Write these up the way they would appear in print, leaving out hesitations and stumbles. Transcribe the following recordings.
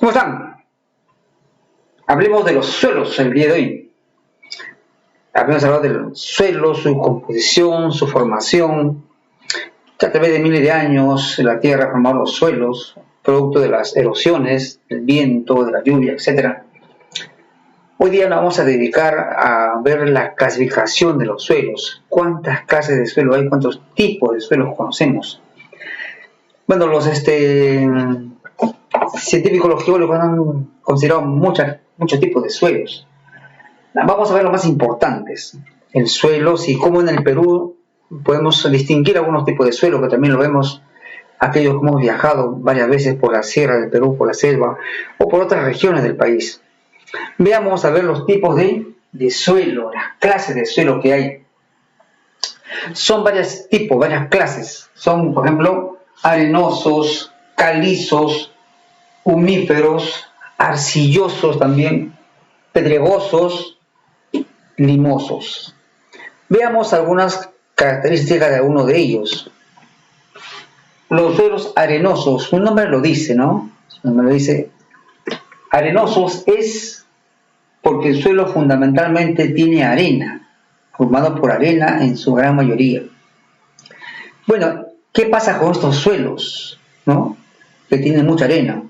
¿Cómo están? Hablemos de los suelos el día de hoy. Habíamos hablado de los suelos, su composición, su formación, que a través de miles de años la Tierra ha formado los suelos, producto de las erosiones, del viento, de la lluvia, etc. Hoy día nos vamos a dedicar a ver la clasificación de los suelos. ¿Cuántas clases de suelo hay? ¿Cuántos tipos de suelos conocemos? Bueno, los científicos, los geólogos han considerado muchos tipos de suelos. Vamos a ver los más importantes. El suelo, y como en el Perú podemos distinguir algunos tipos de suelo, que también lo vemos aquellos que hemos viajado varias veces por la sierra del Perú, por la selva o por otras regiones del país. Veamos a ver los tipos de suelo, las clases de suelo que hay. Son varios tipos, varias clases. Son, por ejemplo, arenosos, calizos, humíferos, arcillosos también, pedregosos, limosos. Veamos algunas características de alguno de ellos. Los suelos arenosos, su nombre lo dice, ¿no? Su nombre lo dice. Arenosos es porque el suelo fundamentalmente tiene arena, formado por arena en su gran mayoría. Bueno, ¿qué pasa con estos suelos, ¿no? Que tienen mucha arena.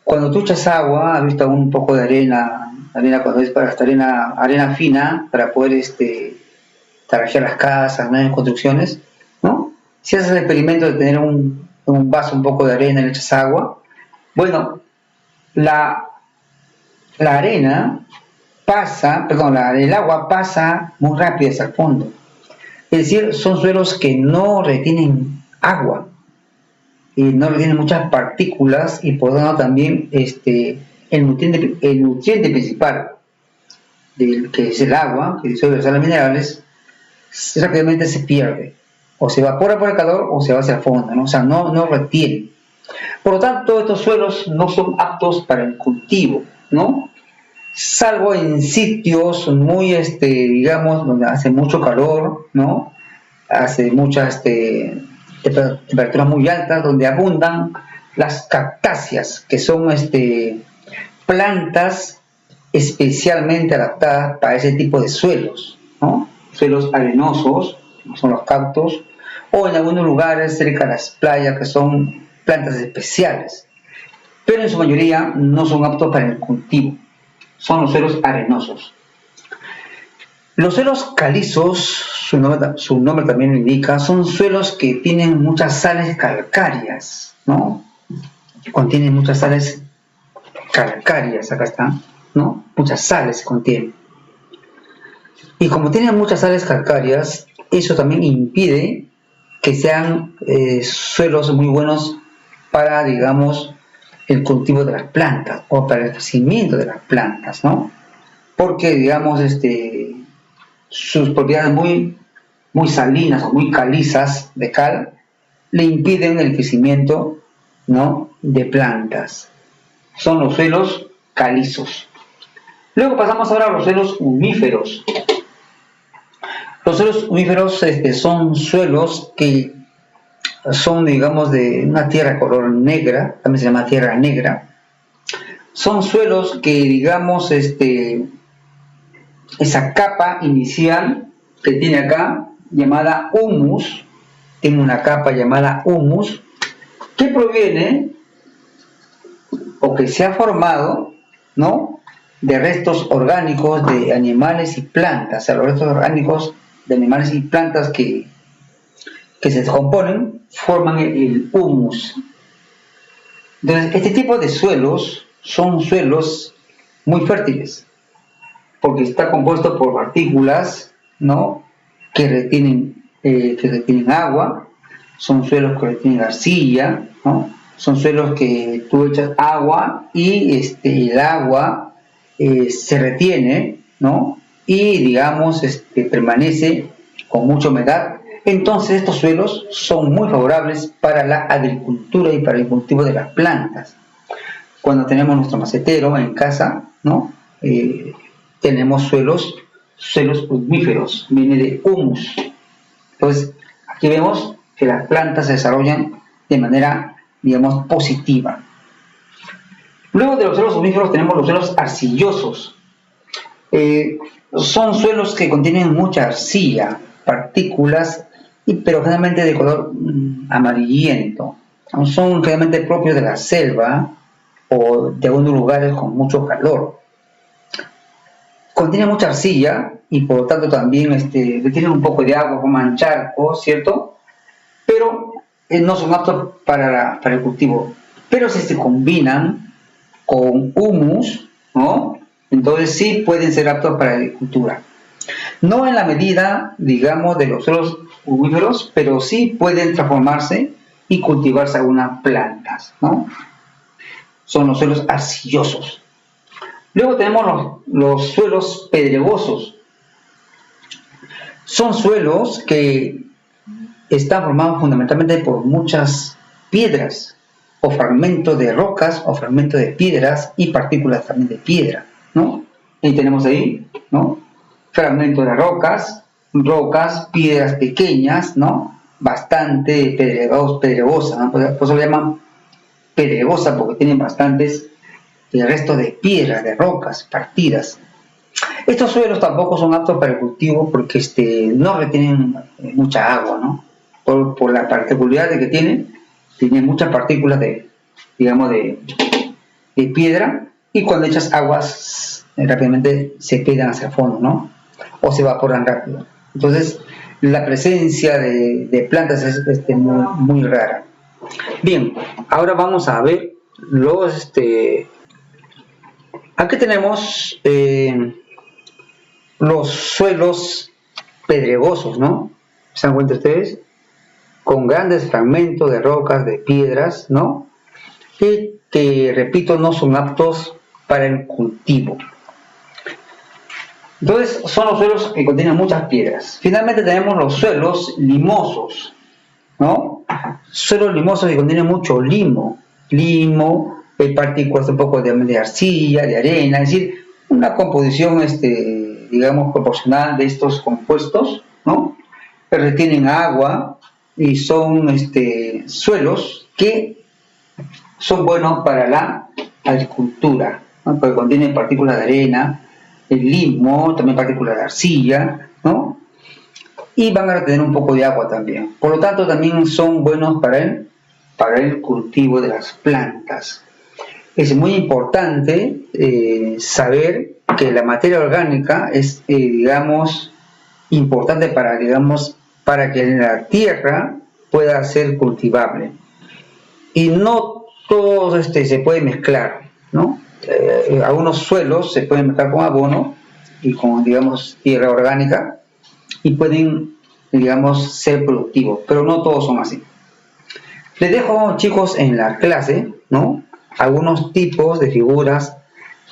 Cuando tú echas agua, has visto un poco de arena cuando es para esta arena fina, para poder tarajear las casas, ¿no? En construcciones, ¿no? Si haces el experimento de tener un vaso, un poco de arena y le echas agua, bueno, el agua pasa muy rápido hacia el fondo. Es decir, son suelos que no retienen agua y no retienen muchas partículas, y por lo tanto también el nutriente principal, que es el agua, que disuelve los sales minerales, rápidamente se pierde, o se evapora por el calor o se va hacia el fondo, ¿no? O sea, no retiene. Por lo tanto, estos suelos no son aptos para el cultivo, ¿no? Salvo en sitios muy, digamos, donde hace mucho calor, ¿no? Hace muchas temperaturas muy altas, donde abundan las cactáceas, que son plantas especialmente adaptadas para ese tipo de suelos, ¿no? Suelos arenosos, como son los cactos, o en algunos lugares cerca de las playas, que son plantas especiales, pero en su mayoría no son aptos para el cultivo. Son los suelos arenosos. Los suelos calizos, su nombre también lo indica, son suelos que tienen muchas sales calcáreas, ¿no? Contienen muchas sales calcáreas, acá están, ¿no? Muchas sales contienen. Y como tienen muchas sales calcáreas, eso también impide que sean suelos muy buenos para, digamos, el cultivo de las plantas o para el crecimiento de las plantas, ¿no? Porque, digamos, sus propiedades muy salinas o muy calizas de cal le impiden el crecimiento, ¿no?, de plantas. Son los suelos calizos. Luego pasamos ahora a los suelos humíferos. Los suelos humíferos son suelos que son, digamos, de una tierra color negra, también se llama tierra negra. Son suelos que, digamos, esa capa inicial que tiene acá, llamada humus, tiene una capa llamada humus, que proviene o que se ha formado, ¿no?, de restos orgánicos de animales y plantas. O sea, los restos orgánicos de animales y plantas que se descomponen forman el humus. Entonces, este tipo de suelos son suelos muy fértiles, porque está compuesto por partículas, ¿no?, que retienen agua. Son suelos que retienen arcilla, ¿no? Son suelos que tú echas agua y el agua se retiene, ¿no?, y, digamos, permanece con mucha humedad. Entonces estos suelos son muy favorables para la agricultura y para el cultivo de las plantas. Cuando tenemos nuestro macetero en casa, ¿no?, tenemos suelos humíferos, viene de humus. Entonces, aquí vemos que las plantas se desarrollan de manera, digamos, positiva. Luego de los suelos omíferos tenemos los suelos arcillosos. Son suelos que contienen mucha arcilla, partículas, pero generalmente de color amarillento. Son generalmente propios de la selva o de algunos lugares con mucho calor. Contienen mucha arcilla y por lo tanto también tienen un poco de agua, forman charcos, ¿cierto? Pero no son aptos para el cultivo. Pero si se combinan con humus, ¿no? Entonces sí pueden ser aptos para la agricultura. No en la medida, digamos, de los suelos humíferos, pero sí pueden transformarse y cultivarse algunas plantas, ¿no? Son los suelos arcillosos. Luego tenemos los suelos pedregosos. Son suelos que están formados fundamentalmente por muchas piedras, o fragmentos de rocas, o fragmentos de piedras y partículas también de piedra, ¿no? Y tenemos ahí, ¿no? Fragmentos de rocas, piedras pequeñas, ¿no? Bastante pedregosas, ¿no? Por eso le llaman pedregosa, porque tienen bastantes restos de piedras, de rocas partidas. Estos suelos tampoco son aptos para el cultivo porque no retienen mucha agua, ¿no? Por la particularidad de que tienen muchas partículas de piedra, y cuando echas aguas rápidamente se quedan hacia el fondo, ¿no? O se evaporan rápido. Entonces la presencia de plantas es muy rara. Bien, ahora vamos a ver los aquí tenemos los suelos pedregosos, ¿no? ¿Se dan cuenta ustedes? Con grandes fragmentos de rocas, de piedras, ¿no? Y que, repito, no son aptos para el cultivo. Entonces, son los suelos que contienen muchas piedras. Finalmente tenemos los suelos limosos, ¿no? Suelos limosos que contienen mucho limo, partículas un poco de arcilla, de arena, es decir, una composición, digamos, proporcional de estos compuestos, ¿no? Que retienen agua y son suelos que son buenos para la agricultura, ¿no? Porque contienen partículas de arena, el limo, también partículas de arcilla, ¿no? Y van a retener un poco de agua también. Por lo tanto, también son buenos para el cultivo de las plantas. Es muy importante saber que la materia orgánica es, digamos, importante para que la tierra pueda ser cultivable. Y no todo se puede mezclar, ¿no? Algunos suelos se pueden mezclar con abono y con, digamos, tierra orgánica y pueden, digamos, ser productivos, pero no todos son así. Les dejo, chicos, en la clase, ¿no?, algunos tipos de figuras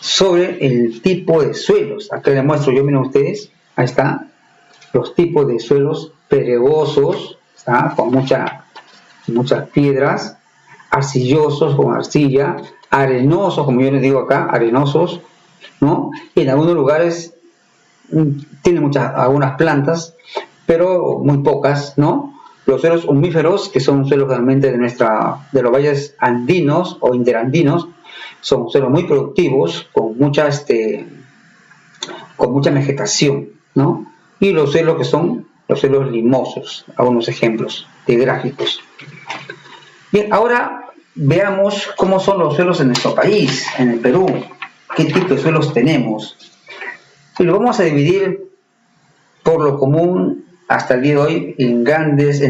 sobre el tipo de suelos. Aquí les muestro yo, miren ustedes, ahí está, los tipos de suelos pedregosos, ¿está?, con muchas piedras, arcillosos con arcilla, arenosos, como yo les digo acá, arenosos, ¿no? Y en algunos lugares tienen algunas plantas, pero muy pocas, ¿no? Los suelos humíferos, que son suelos realmente de los valles andinos o interandinos, son suelos muy productivos, con mucha vegetación, ¿no? Y los suelos que son los suelos limosos, algunos ejemplos de gráficos. Bien, ahora veamos cómo son los suelos en nuestro país, en el Perú, qué tipo de suelos tenemos. Y lo vamos a dividir por lo común hasta el día de hoy en tres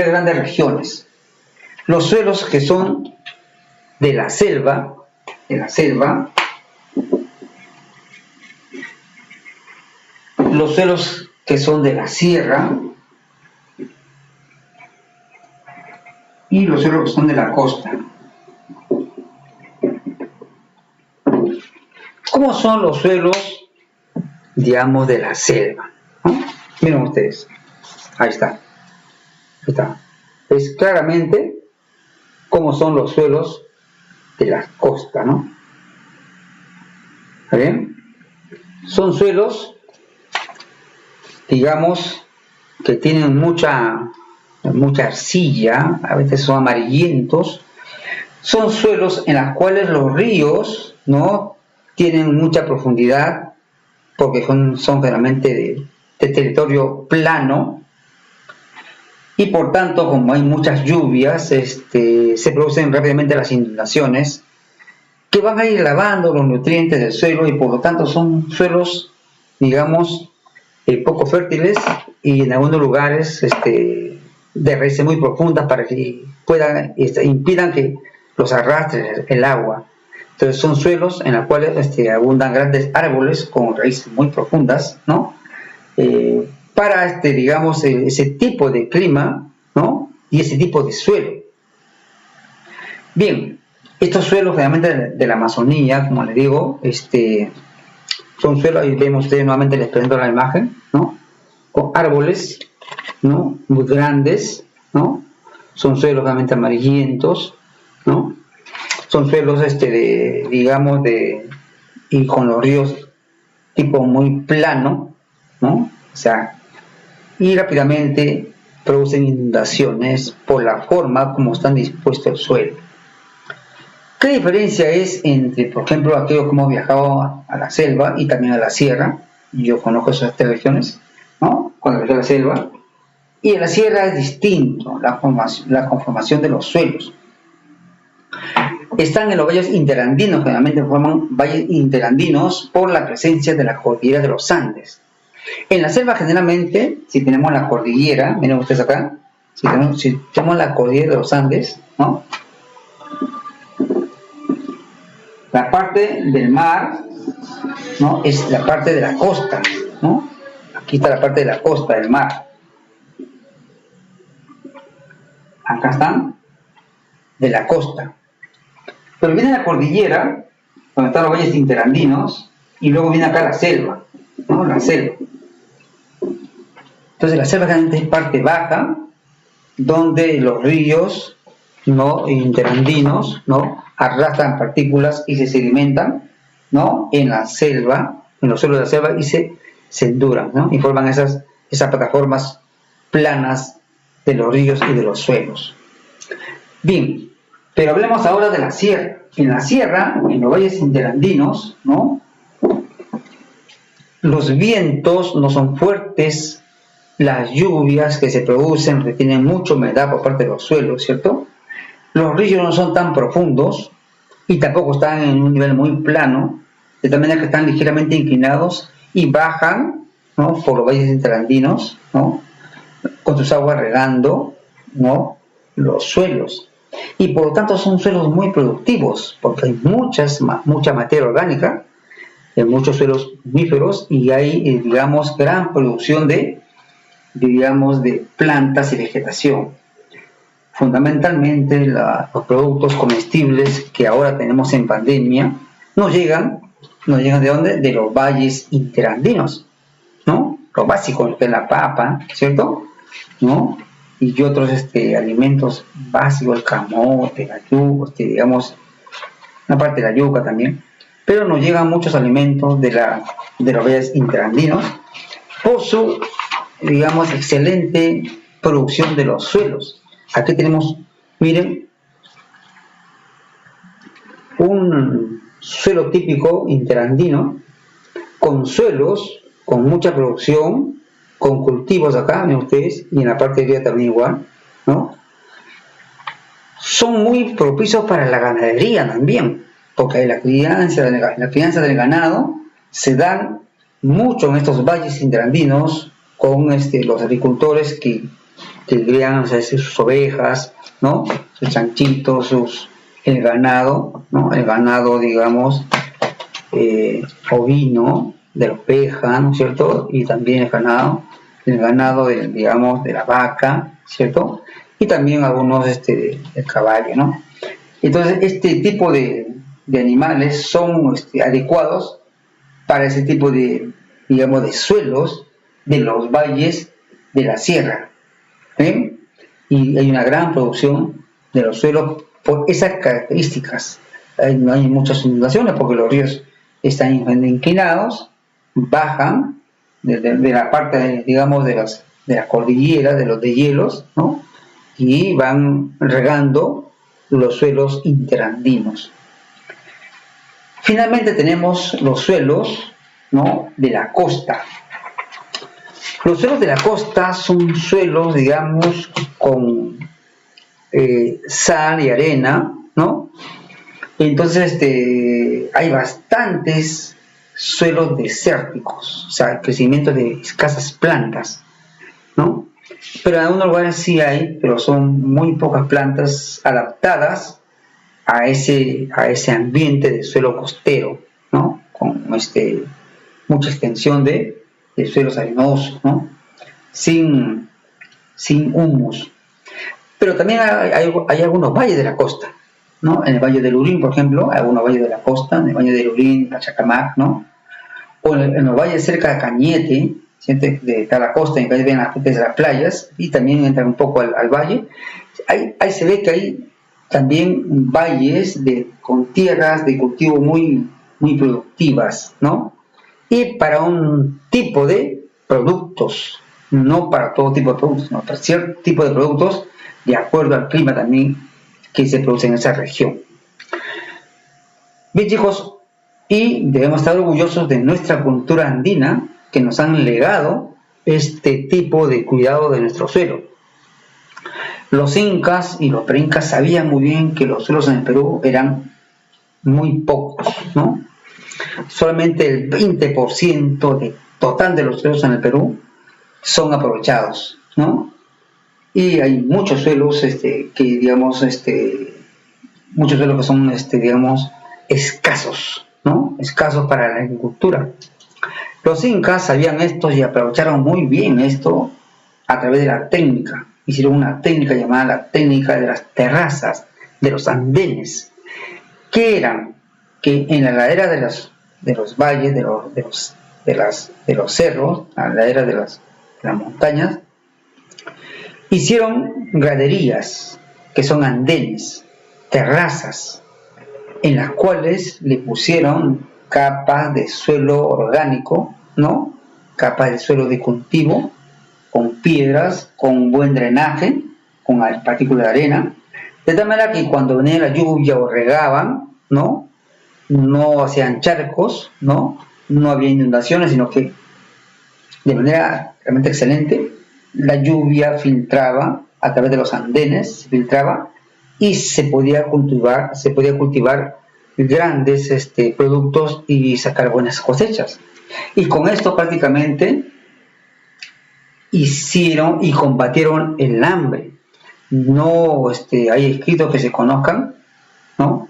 grandes regiones. Los suelos que son de la selva, los suelos que son de la sierra y los suelos que son de la costa. ¿Cómo son los suelos, digamos, de la selva? ¿No? Miren ustedes, ahí está. Es claramente cómo son los suelos de la costa, ¿no? ¿Está bien? Son suelos, digamos, que tienen mucha arcilla, a veces son amarillentos, son suelos en los cuales los ríos no tienen mucha profundidad, porque son generalmente de territorio plano, y por tanto, como hay muchas lluvias, se producen rápidamente las inundaciones que van a ir lavando los nutrientes del suelo, y por lo tanto son suelos, digamos, poco fértiles, y en algunos lugares de raíces muy profundas para que impidan que los arrastre el agua. Entonces son suelos en los cuales abundan grandes árboles con raíces muy profundas, ¿no? Para digamos, ese tipo de clima, ¿no? Y ese tipo de suelo. Bien, estos suelos realmente de la Amazonía, como les digo, son suelos, ahí vemos ustedes, nuevamente les presento la imagen, ¿no? Con árboles, ¿no? Muy grandes, ¿no? Son suelos realmente amarillentos, ¿no? Son suelos, digamos, y con los ríos tipo muy plano, ¿no? O sea, y rápidamente producen inundaciones por la forma como están dispuestos el suelo. ¿Qué diferencia es entre, por ejemplo, aquellos que hemos viajado a la selva y también a la sierra? Yo conozco esas tres regiones, ¿no? Cuando viajé a la selva. Y en la sierra es distinto la conformación de los suelos. Están en los valles interandinos, generalmente forman valles interandinos por la presencia de la cordillera de los Andes. En la selva generalmente, si tenemos la cordillera, miren ustedes acá, si tenemos la cordillera de los Andes, ¿no? La parte del mar, ¿no? Es la parte de la costa, ¿no? Aquí está la parte de la costa del mar. Acá están de la costa. Pero viene la cordillera, donde están los valles interandinos, y luego viene acá la selva, ¿no? La selva. Entonces la selva realmente es parte baja, donde los ríos, ¿no? Interandinos, ¿no? Arrastran partículas y se sedimentan, ¿no? En la selva, en los suelos de la selva, y se enduran, ¿no? Y forman esas plataformas planas de los ríos y de los suelos. Bien, pero hablemos ahora de la sierra. En la sierra, en los valles interandinos, ¿no? Los vientos no son fuertes, las lluvias que se producen retienen mucha humedad por parte de los suelos, ¿cierto? Los ríos no son tan profundos y tampoco están en un nivel muy plano, de tal manera que están ligeramente inclinados y bajan, ¿no? Por los valles interandinos, ¿no? Con sus aguas regando, ¿no? Los suelos. Y por lo tanto son suelos muy productivos, porque hay mucha materia orgánica en muchos suelos omníferos, y hay, digamos, gran producción de plantas y vegetación. Fundamentalmente los productos comestibles que ahora tenemos en pandemia nos llegan ¿de dónde? De los valles interandinos, ¿no? Lo básico, que es la papa, ¿cierto? ¿No? Y otros alimentos básicos, el camote, la yuca, digamos, una parte de la yuca también. Pero nos llegan muchos alimentos de los valles interandinos por su, digamos, excelente producción de los suelos. Aquí tenemos, miren, un suelo típico interandino, con suelos, con mucha producción, con cultivos acá, ven ustedes, y en la parte de arriba también igual, ¿no? Son muy propicios para la ganadería también, porque la crianza del ganado se dan mucho en estos valles interandinos con los agricultores que crían, o sea, sus ovejas, ¿no? Sus chanchitos, el ganado, ¿no? El ganado, digamos, ovino, de la oveja, ¿no es cierto? Y también el ganado digamos, de la vaca, ¿cierto? Y también algunos del caballo, ¿no? Entonces, este tipo de animales son adecuados para ese tipo de, digamos, de suelos de los valles de la sierra. Y hay una gran producción de los suelos por esas características. No hay muchas inundaciones porque los ríos están inclinados, bajan de la parte, digamos, de la cordillera, de los deshielos, ¿no? Y van regando los suelos interandinos. Finalmente tenemos los suelos, ¿no?, de la costa. Los suelos de la costa son suelos, digamos, con sal y arena, ¿no? Entonces hay bastantes suelos desérticos, o sea, crecimiento de escasas plantas, ¿no? Pero en algunos lugares sí hay, pero son muy pocas plantas adaptadas a ese ambiente de suelo costero, ¿no? Con mucha extensión de suelos arenosos, ¿no? Sin humus. Pero también hay algunos valles de la costa, ¿no? En el Valle del Lurín, por ejemplo, hay algunos valles de la costa, en el Valle del Lurín, Pachacamac, ¿no? O en los valles cerca de Cañete, de la costa, en que ven las partes de las playas, y también entran un poco al valle. Ahí se ve que hay también valles con tierras de cultivo muy, muy productivas, ¿no? Y para un tipo de productos, no para todo tipo de productos, sino para cierto tipo de productos, de acuerdo al clima también que se produce en esa región. Bien, chicos, y debemos estar orgullosos de nuestra cultura andina, que nos han legado este tipo de cuidado de nuestro suelo. Los incas y los preincas sabían muy bien que los suelos en el Perú eran muy pocos, ¿no? Solamente el 20% del total de los suelos en el Perú son aprovechados, ¿no? Y hay muchos suelos muchos suelos que son digamos escasos, ¿no? Escasos para la agricultura. Los incas sabían esto y aprovecharon muy bien esto a través de la técnica. Hicieron una técnica llamada la técnica de las terrazas, de los andenes, que eran que en la ladera de los valles, de los cerros, a la ladera de las montañas, hicieron graderías, que son andenes, terrazas, en las cuales le pusieron capas de suelo orgánico, ¿no? Capas de suelo de cultivo, con piedras, con buen drenaje, con partículas de arena, de tal manera que cuando venía la lluvia o regaban, ¿no? No hacían charcos, ¿no? No había inundaciones, sino que de manera realmente excelente, la lluvia filtraba a través de los andenes, se filtraba y se podía cultivar grandes productos y sacar buenas cosechas. Y con esto prácticamente hicieron y combatieron el hambre. No hay escritos que se conozcan, ¿no?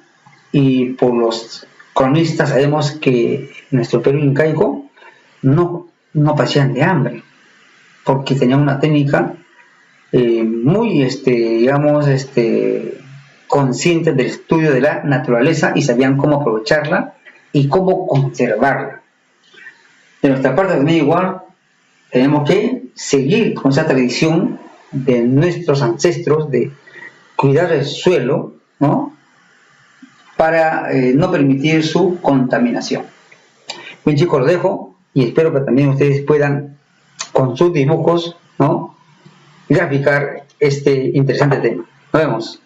Y por los cronistas sabemos que nuestro Perú incaico no padecían de hambre, porque tenían una técnica muy, consciente del estudio de la naturaleza y sabían cómo aprovecharla y cómo conservarla. De nuestra parte también igual tenemos que seguir con esa tradición de nuestros ancestros de cuidar el suelo, ¿no? Para no permitir su contaminación. Bien, chicos, los dejo y espero que también ustedes puedan con sus dibujos, ¿no?, graficar este interesante tema. Nos vemos.